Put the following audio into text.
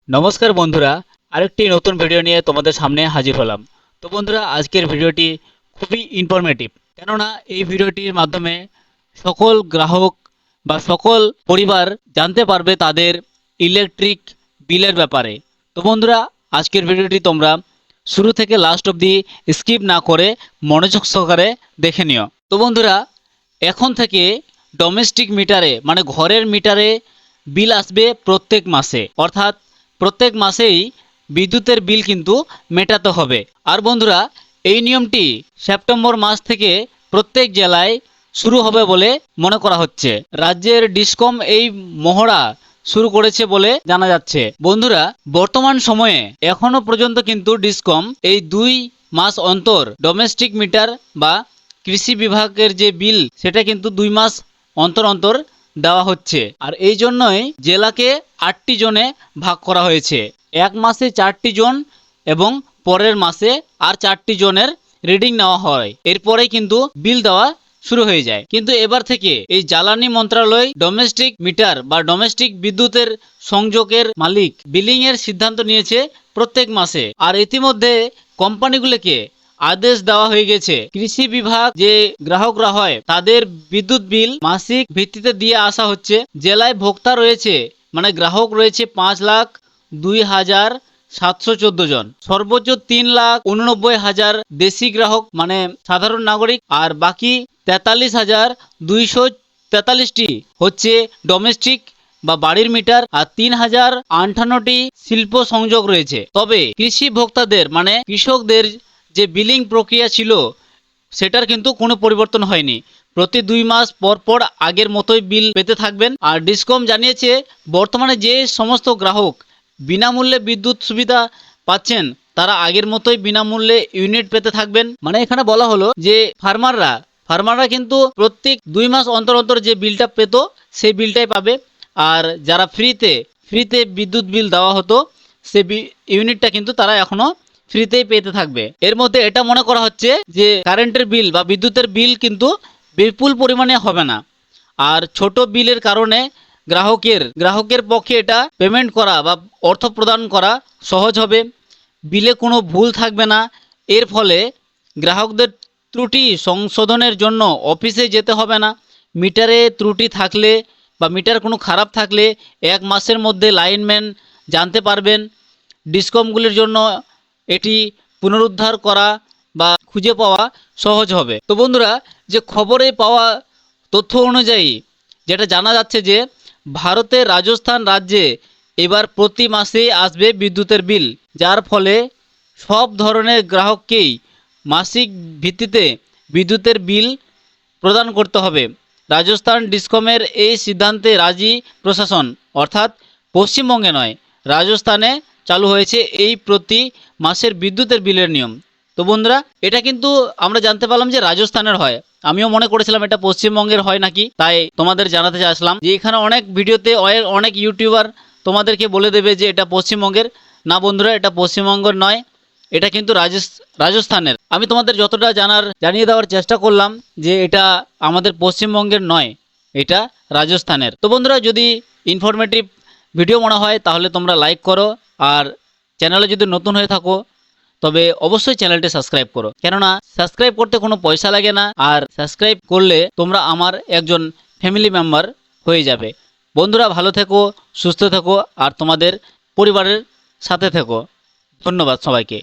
নমস্কার বন্ধুরা, আরেকটি নতুন ভিডিও নিয়ে তোমাদের সামনে হাজির হলাম। তো বন্ধুরা, আজকের ভিডিওটি খুবই ইনফরমেটিভ, কেননা এই ভিডিওটির মাধ্যমে সকল গ্রাহক বা সকল পরিবার জানতে পারবে তাদের ইলেকট্রিক বিলের ব্যাপারে। তো বন্ধুরা, আজকের ভিডিওটি তোমরা শুরু থেকে লাস্ট অবধি স্কিপ না করে মনোযোগ সহকারে দেখে নিও। তো বন্ধুরা, এখন থেকে ডোমেস্টিক মিটারে মানে ঘরের মিটারে বিল আসবে প্রত্যেক মাসে, অর্থাৎ প্রত্যেক মাসেই বিদ্যুতের বিল কিন্তু মেটাতে হবে। আর বন্ধুরা, এই নিয়মটি সেপ্টেম্বর মাস থেকে প্রত্যেক জেলায় শুরু হবে বলে মনে করা হচ্ছে। রাজ্যের ডিসকম এই মহড়া শুরু করেছে বলে জানা যাচ্ছে। বন্ধুরা, বর্তমান সময়ে এখনো পর্যন্ত কিন্তু ডিসকম এই 2 মাস অন্তর ডোমেস্টিক মিটার বা কৃষি বিভাগের যে বিল সেটা কিন্তু 2 মাস অন্তর অন্তর দেওয়া হচ্ছে। আর এই জন্যই জেলাকে 8টি জোনে ভাগ করা হয়েছে। এক মাসে 4টি জোন এবং পরের মাসে আর 4টি জোনের রিডিং নেওয়া হয়। এরপরেই কিন্তু বিল দেওয়া শুরু হয়ে যায়। কিন্তু এবার থেকে এই জ্বালানি মন্ত্রণালয় ডোমেস্টিক মিটার বা ডোমেস্টিক বিদ্যুতের সংযোগের মালিক বিলিং এর সিদ্ধান্ত নিয়েছে প্রত্যেক মাসে। আর ইতিমধ্যে কোম্পানিগুলোকে আদেশ দেওয়া হয়ে গেছে, কৃষি বিভাগ যে গ্রাহকরা হয় তাদের বিদ্যুৎ বিল মাসিক ভিত্তিতে দিয়ে আসা হচ্ছে। জেলায় ভোক্তা রয়েছে মানে গ্রাহক রয়েছে 5,02,714 জন, সর্বোচ্চ 3,89,000 দেশি গ্রাহক মানে সাধারণ নাগরিক, আর বাকি 43,243টি হচ্ছে ডোমেস্টিক বা বাড়ির মিটার, আর 3,058টি শিল্প সংযোগ রয়েছে। তবে কৃষি ভোক্তাদের মানে কৃষকদের যে বিলিং প্রক্রিয়া ছিল সেটার কিন্তু কোনো পরিবর্তন হয়নি। প্রতি 2 মাস পর পর আগের মতোই বিল পেতে থাকবেন। আর ডিসকম জানিয়েছে বর্তমানে যে সমস্ত গ্রাহক বিনামূল্যে বিদ্যুৎ সুবিধা পাচ্ছেন তারা আগের মতোই বিনামূল্যে ইউনিট পেতে থাকবেন। মানে এখানে বলা হলো যে ফার্মাররা কিন্তু প্রত্যেক 2 মাস অন্তর অন্তর যে বিলটা পেত সেই বিলটাই পাবে। আর যারা ফ্রিতে বিদ্যুৎ বিল দেওয়া হতো সেই ইউনিটটা কিন্তু তারা এখনো ফ্রিতেই পেতে থাকবে। এর মধ্যে এটা মনে করা হচ্ছে যে কারেন্টের বিল বা বিদ্যুতের বিল কিন্তু বিপুল পরিমাণে হবে না। আর ছোট বিলের কারণে গ্রাহকের পক্ষে এটা পেমেন্ট করা বা অর্থ প্রদান করা সহজ হবে। বিলে কোনো ভুল থাকবে না। এর ফলে গ্রাহকদের ত্রুটি সংশোধনের জন্য অফিসে যেতে হবে না। মিটারে ত্রুটি থাকলে বা মিটার কোনো খারাপ থাকলে 1 মাসের মধ্যে লাইনম্যান জানতে পারবেন। ডিসকমগুলির জন্য এটি পুনরুদ্ধার করা বা খুঁজে পাওয়া সহজ হবে। তো বন্ধুরা, যে খবরে পাওয়া তথ্য অনুযায়ী যেটা জানা যাচ্ছে যে ভারতের রাজস্থান রাজ্যে এবার প্রতি মাসে আসবে বিদ্যুতের বিল, যার ফলে সব ধরনের গ্রাহককেই মাসিক ভিত্তিতে বিদ্যুতের বিল প্রদান করতে হবে। রাজস্থান ডিসকমের এই সিদ্ধান্তে রাজি প্রশাসন, অর্থাৎ পশ্চিমবঙ্গে নয়, রাজস্থানে চালু হয়েছে এই প্রতি মাসের বিদ্যুতের বিলের নিয়ম। তো বন্ধুরা, এটা কিন্তু আমরা জানতে পারলাম যে রাজস্থানের হয়। আমিও মনে করেছিলাম এটা পশ্চিমবঙ্গের হয় নাকি, তাই তোমাদের জানাতে চাইছিলাম যে এখানে অনেক ভিডিওতে অনেক ইউটিউবার তোমাদেরকে বলে দেবে যে এটা পশ্চিমবঙ্গের। না বন্ধুরা, এটা পশ্চিমবঙ্গের নয়, এটা কিন্তু রাজস্থানের। আমি তোমাদের যতটা জানিয়ে দেওয়ার চেষ্টা করলাম যে এটা আমাদের পশ্চিমবঙ্গের নয়, এটা রাজস্থানের। তো বন্ধুরা, যদি ইনফরমেটিভ ভিডিও মনে হয় তাহলে তোমরা লাইক করো, আর চ্যানেলে যদি নতুন হয়ে থাকো তবে অবশ্যই চ্যানেলটি সাবস্ক্রাইব করো, কেননা সাবস্ক্রাইব করতে কোনো পয়সা লাগে না। আর সাবস্ক্রাইব করলে তোমরা আমার একজন ফ্যামিলি মেম্বার হয়ে যাবে। বন্ধুরা, ভালো থেকো, সুস্থ থেকো, আর তোমাদের পরিবারের সাথে থেকো। ধন্যবাদ সবাইকে।